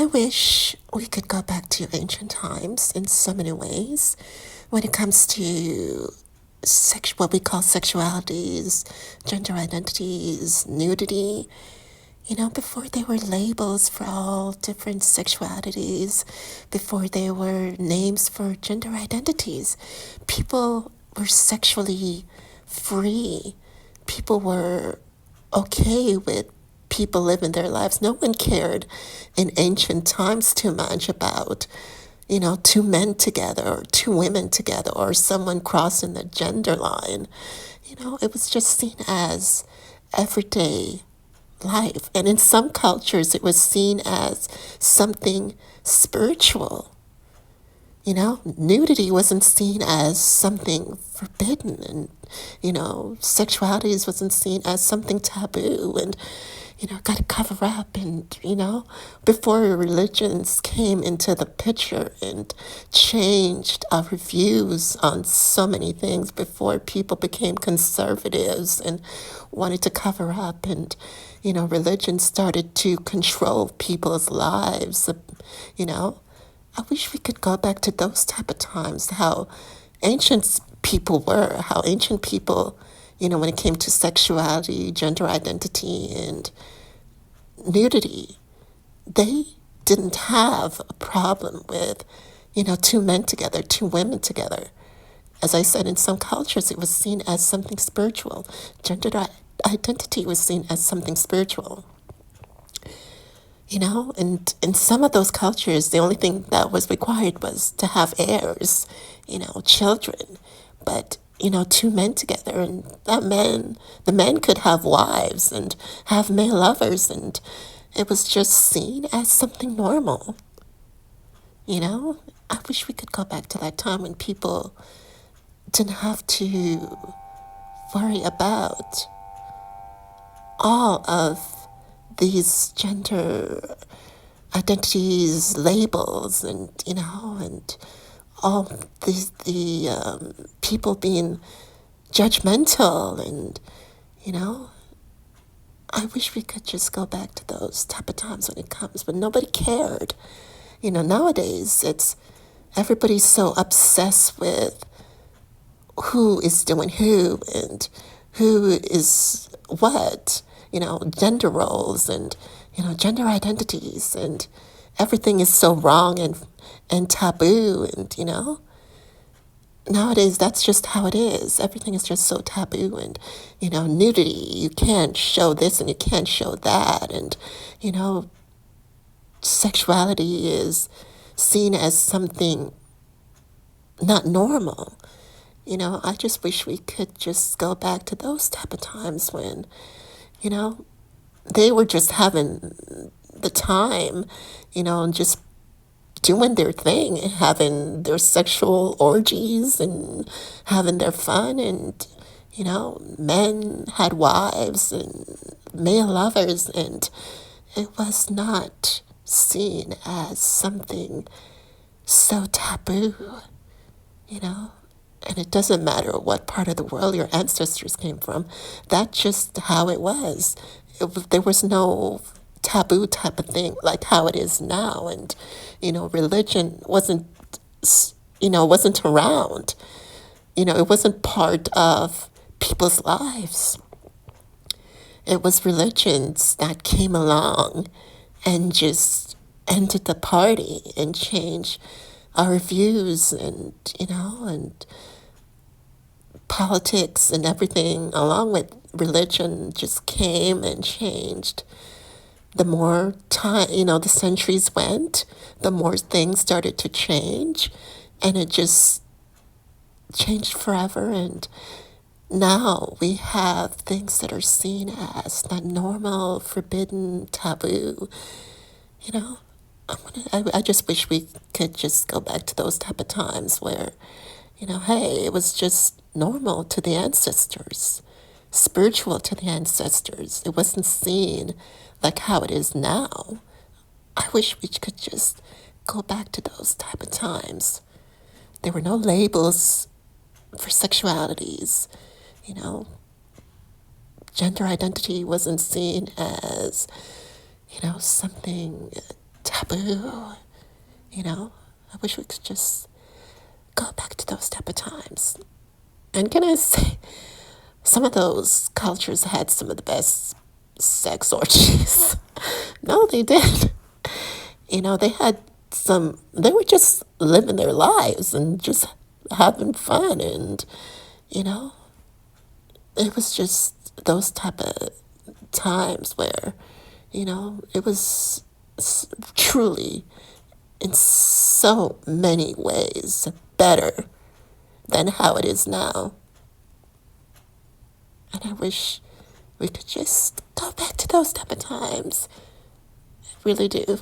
I wish we could go back to ancient times in so many ways when it comes to what we call sexualities, gender identities, nudity. Before there were labels for all different sexualities, before there were names for gender identities, people were sexually free. People were okay with people living their lives. No one cared in ancient times too much about, two men together or two women together or someone crossing the gender line. It was just seen as everyday life. And in some cultures, it was seen as something spiritual. Nudity wasn't seen as something forbidden, and, sexuality wasn't seen as something taboo, and, got to cover up. And, before religions came into the picture and changed our views on so many things, before people became conservatives and wanted to cover up, and, religion started to control people's lives, I wish we could go back to those type of times, how ancient people were, how ancient people, when it came to sexuality, gender identity, and nudity, they didn't have a problem with, two men together, two women together. As I said, in some cultures, it was seen as something spiritual. Gender identity was seen as something spiritual. And in some of those cultures, the only thing that was required was to have heirs, children. But, two men together, and the men could have wives and have male lovers, and it was just seen as something normal. I wish we could go back to that time when people didn't have to worry about all of these gender identities, labels, and and all the people being judgmental, and I wish we could just go back to those type of times when it comes, but nobody cared. Nowadays it's everybody's so obsessed with who is doing who and who is what. Gender roles and, gender identities, and everything is so wrong and taboo. And, nowadays that's just how it is. Everything is just so taboo, and, nudity, you can't show this and you can't show that. And, sexuality is seen as something not normal. I just wish we could just go back to those type of times when, they were just having the time, and just doing their thing, and having their sexual orgies and having their fun. And, men had wives and male lovers, and it was not seen as something so taboo, And it doesn't matter what part of the world your ancestors came from. That's just how it was. There was no taboo type of thing like how it is now. And, religion wasn't around. It wasn't part of people's lives. It was religions that came along and just ended the party and changed our views, and, and politics and everything along with religion just came and changed. The more time, the centuries went, the more things started to change, and it just changed forever. And now we have things that are seen as not normal, forbidden, taboo. I just wish we could just go back to those type of times where, hey, it was just normal to the ancestors, spiritual to the ancestors. It wasn't seen like how it is now. I wish we could just go back to those type of times. There were no labels for sexualities, Gender identity wasn't seen as, something taboo. I wish we could just go back to those type of times. And can I say, some of those cultures had some of the best sex orgies. No, they did. They had they were just living their lives and just having fun. And, you know, it was just those type of times where, it was truly, in so many ways, better than how it is now. And I wish we could just go back to those type of times. I really do.